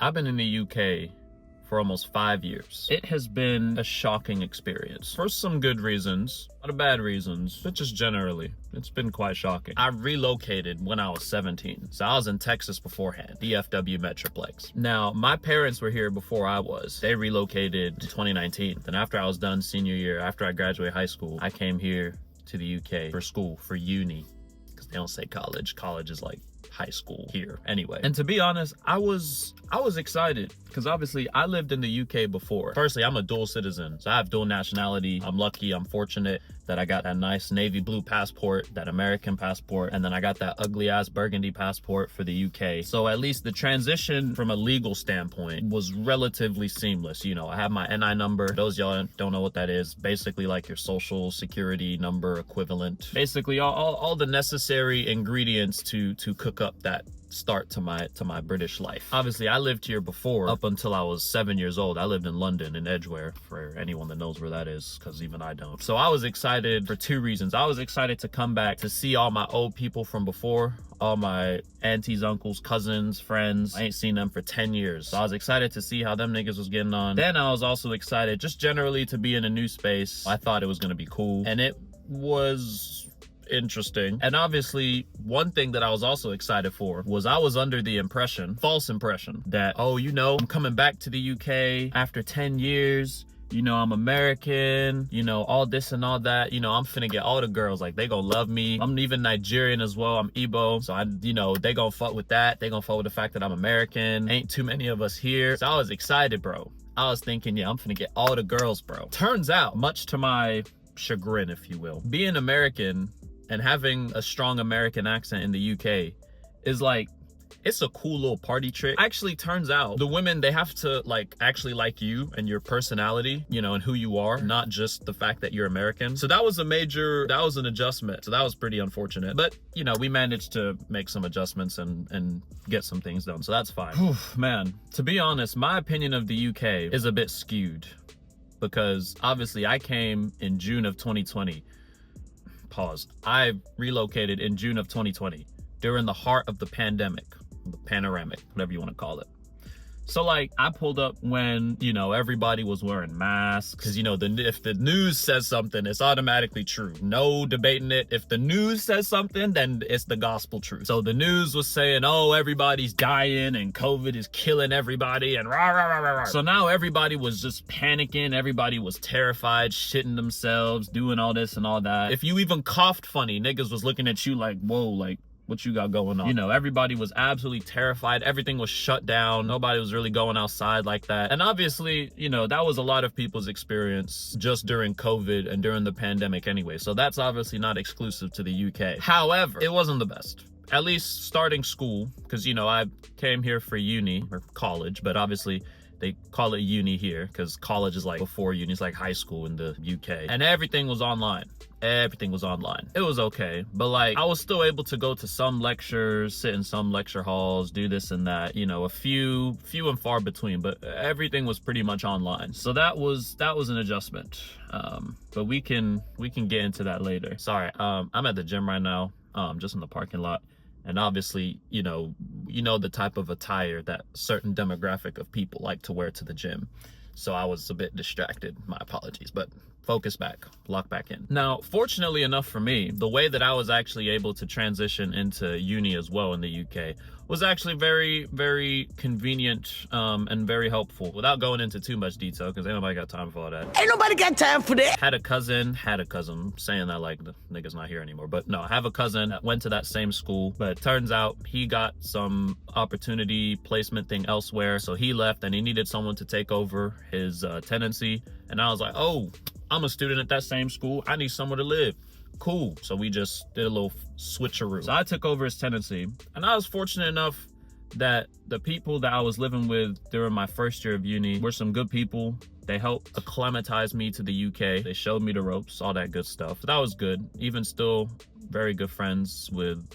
I've been in the UK for almost 5 years. It has been a shocking experience for some good reasons, a lot of bad reasons, but just generally, it's been quite shocking. I relocated when I was 17. So I was in Texas beforehand, DFW Metroplex. Now, my parents were here before I was. They relocated in 2019. Then after I was done senior year, after I graduated high school, I came here to the UK for school, for uni, because they don't say college. College is like high school here anyway. And to be honest, I was excited because obviously I lived in the UK before. Firstly, I'm a dual citizen, so I have dual nationality. I'm lucky, I'm fortunate that I got that nice navy blue passport, that American passport, and then I got that ugly ass burgundy passport for the UK. So at least the transition from a legal standpoint was relatively seamless. You know, I have my NI number. Those y'all don't know what that is, basically like your social security number equivalent. Basically all the necessary ingredients to cook up that start to my British life. Obviously, I lived here before up until I was 7 years old. I lived in London, in Edgware, for anyone that knows where that is, because even I don't. So I was excited for two reasons. I was excited to come back to see all my old people from before, all my aunties, uncles, cousins, friends. I ain't seen them for 10 years. So I was excited to see how them niggas was getting on. Then I was also excited just generally to be in a new space. I thought it was gonna be cool, and it was interesting. And obviously, one thing that I was also excited for was I was under the impression, false impression, that, oh, you know, I'm coming back to the UK after 10 years. You know, I'm American, you know, all this and all that. You know, I'm finna get all the girls, like, they gonna love me. I'm even Nigerian as well. I'm Igbo. So they gonna fuck with that. They gonna fuck with the fact that I'm American. Ain't too many of us here. So I was excited, bro. I was thinking, yeah, I'm finna get all the girls, bro. Turns out, much to my chagrin, if you will, being American and having a strong American accent in the UK is like, it's a cool little party trick. Actually, turns out the women, they have to actually like you and your personality, you know, and who you are, not just the fact that you're American. So that was an adjustment. So that was pretty unfortunate. But, you know, we managed to make some adjustments and get some things done. So that's fine. Whew, man, to be honest, my opinion of the UK is a bit skewed because obviously I came in June of 2020. Pause. I relocated in June of 2020 during the heart of the pandemic, the panoramic, whatever you want to call it. So like, I pulled up when, you know, everybody was wearing masks, because, you know, if the news says something, it's automatically true. No debating it. If the news says something, then it's the gospel truth. So the news was saying, oh, everybody's dying and COVID is killing everybody and rah, rah, rah, rah, rah. So now everybody was just panicking. Everybody was terrified, shitting themselves, doing all this and all that. If you even coughed funny, niggas was looking at you like, whoa, like, what you got going on? You know, everybody was absolutely terrified. Everything was shut down. Nobody was really going outside like that. And obviously, you know, that was a lot of people's experience just during COVID and during the pandemic anyway. So that's obviously not exclusive to the UK. However, it wasn't the best. At least starting school, because, you know, I came here for uni or college, but obviously they call it uni here because college is like before uni. It's like high school in the UK. And everything was online. Everything was online. It was okay, but like, I was still able to go to some lectures, sit in some lecture halls, do this and that, you know, a few and far between, but everything was pretty much online. So that was an adjustment. But we can get into that later. Sorry, I'm at the gym right now, just in the parking lot. And obviously, you know the type of attire that certain demographic of people like to wear to the gym. So I was a bit distracted, my apologies, but focus back, lock back in. Now, fortunately enough for me, the way that I was actually able to transition into uni as well in the UK was actually very, very convenient and very helpful. Without going into too much detail, because ain't nobody got time for all that. Ain't nobody got time for that. Had a cousin, saying that like the nigga's not here anymore, but no, I have a cousin that went to that same school, but it turns out he got some opportunity placement thing elsewhere, so he left and he needed someone to take over his tenancy. And I was like, oh, I'm a student at that same school. I need somewhere to live. Cool. So we just did a little switcheroo. So I took over his tenancy, and I was fortunate enough that the people that I was living with during my first year of uni were some good people. They helped acclimatize me to the UK. They showed me the ropes, all that good stuff. That was good. Even still, very good friends with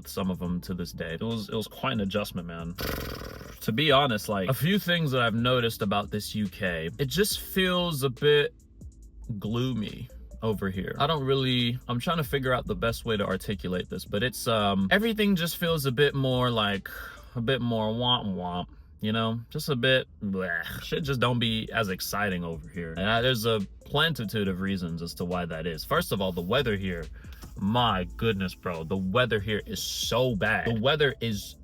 some of them to this day. It was quite an adjustment, man. To be honest, like, a few things that I've noticed about this UK, it just feels a bit gloomy over here. I'm trying to figure out the best way to articulate this, but it's everything just feels a bit more womp womp. you know, just a bit bleh. Shit just don't be as exciting over here. And there's a plentitude of reasons as to why that is. First of all, the weather here, my goodness, bro, the weather here is so bad. The weather is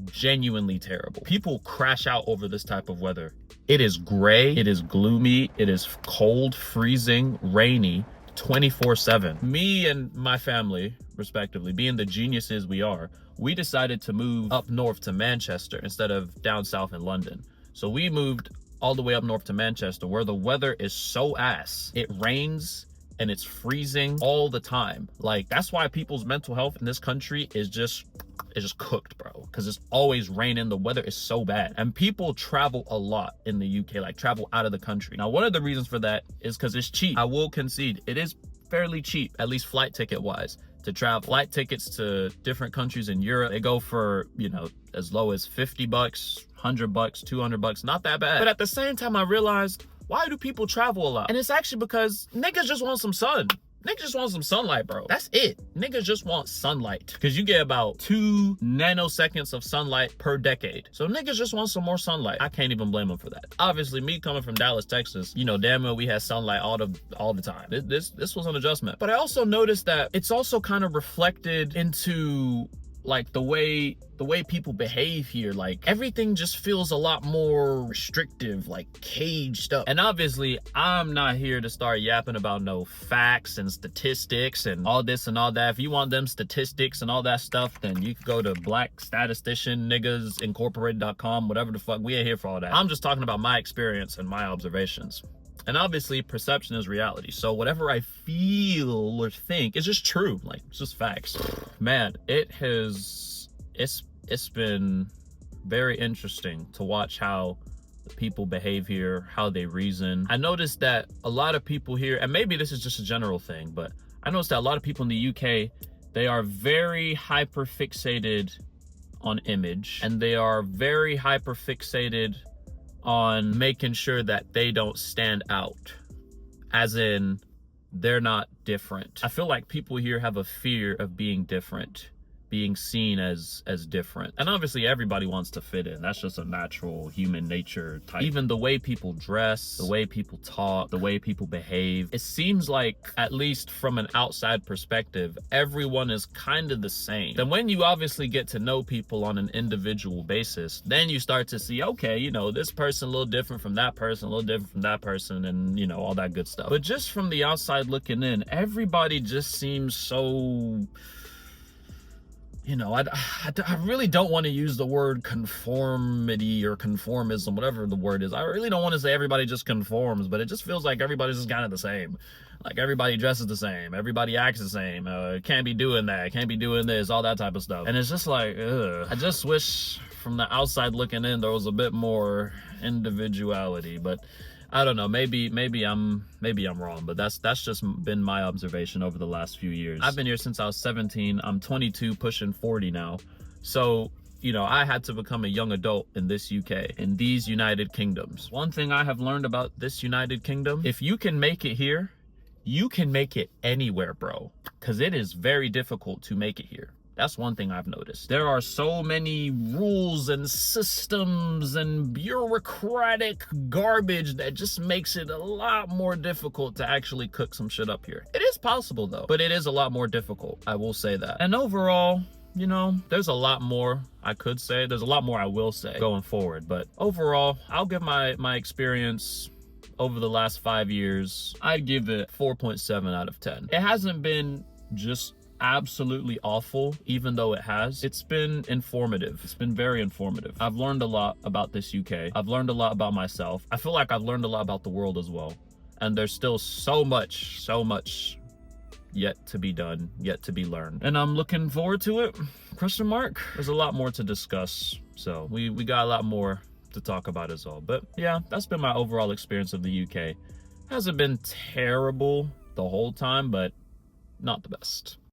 genuinely terrible. People crash out over this type of weather. It is gray, it is gloomy, it is cold, freezing, rainy, 24/7. Me and my family, respectively, being the geniuses we are, we decided to move up north to Manchester instead of down south in London. So we moved all the way up north to Manchester, where the weather is so ass. It rains and it's freezing all the time. Like, that's why people's mental health in this country is just cooked, bro, because it's always raining. The weather is so bad, and people travel a lot in the UK, like travel out of the country. Now, one of the reasons for that is because it's cheap. I will concede it is fairly cheap, at least flight ticket wise, to travel. Flight tickets to different countries in Europe, they go for, you know, as low as 50 bucks, 100 bucks, 200 bucks, not that bad. But at the same time, I realized, why do people travel a lot? And it's actually because niggas just want some sun. Niggas just want some sunlight, bro. That's it. Niggas just want sunlight. Because you get about 2 nanoseconds of sunlight per decade. So niggas just want some more sunlight. I can't even blame them for that. Obviously, me coming from Dallas, Texas, you know, damn well we had sunlight all the time. This was an adjustment. But I also noticed that it's also kind of reflected into like the way people behave here. Like, everything just feels a lot more restrictive, like caged up. And obviously, I'm not here to start yapping about no facts and statistics and all this and all that. If you want them statistics and all that stuff, then you can go to Black Statistician Niggas Incorporated.com, whatever the fuck. We ain't here for all that. I'm just talking about my experience and my observations. And obviously, perception is reality. So whatever I feel or think is just true. Like, it's just facts. Man, it's been very interesting to watch how people behave here, how they reason. I noticed that a lot of people here, and maybe this is just a general thing, but I noticed that a lot of people in the UK, they are very hyper fixated on image, and they are very hyper fixated on making sure that they don't stand out, as in they're not different. I feel like people here have a fear of being different, being seen as different. And obviously everybody wants to fit in. That's just a natural human nature type. Even the way people dress, the way people talk, the way people behave, it seems like, at least from an outside perspective, everyone is kind of the same. Then when you obviously get to know people on an individual basis, then you start to see, okay, you know, this person a little different from that person, a little different from that person, and, you know, all that good stuff. But just from the outside looking in, everybody just seems so, you know, I really don't want to use the word conformity or conformism, whatever the word is. I really don't want to say everybody just conforms, but it just feels like everybody's just kind of the same. Like, everybody dresses the same, everybody acts the same, can't be doing that, can't be doing this, all that type of stuff. And it's just like, ugh. I just wish from the outside looking in there was a bit more individuality, but I don't know, maybe I'm wrong, but that's just been my observation over the last few years. I've been here since I was 17. I'm 22, pushing 40 now. So, you know, I had to become a young adult in this UK, in these United Kingdoms. One thing I have learned about this United Kingdom, if you can make it here, you can make it anywhere, bro. Because it is very difficult to make it here. That's one thing I've noticed. There are so many rules and systems and bureaucratic garbage that just makes it a lot more difficult to actually cook some shit up here. It is possible though, but it is a lot more difficult. I will say that. And overall, you know, there's a lot more I could say. There's a lot more I will say going forward. But overall, I'll give my experience over the last 5 years, I'd give it 4.7 out of 10. It hasn't been just absolutely awful, even though it has. It's been informative. It's been very informative. I've learned a lot about this UK. I've learned a lot about myself. I feel like I've learned a lot about the world as well. And there's still so much yet to be done, yet to be learned. And I'm looking forward to it, question mark. There's a lot more to discuss. So we got a lot more to talk about as well. But yeah, that's been my overall experience of the UK. Hasn't been terrible the whole time, but not the best.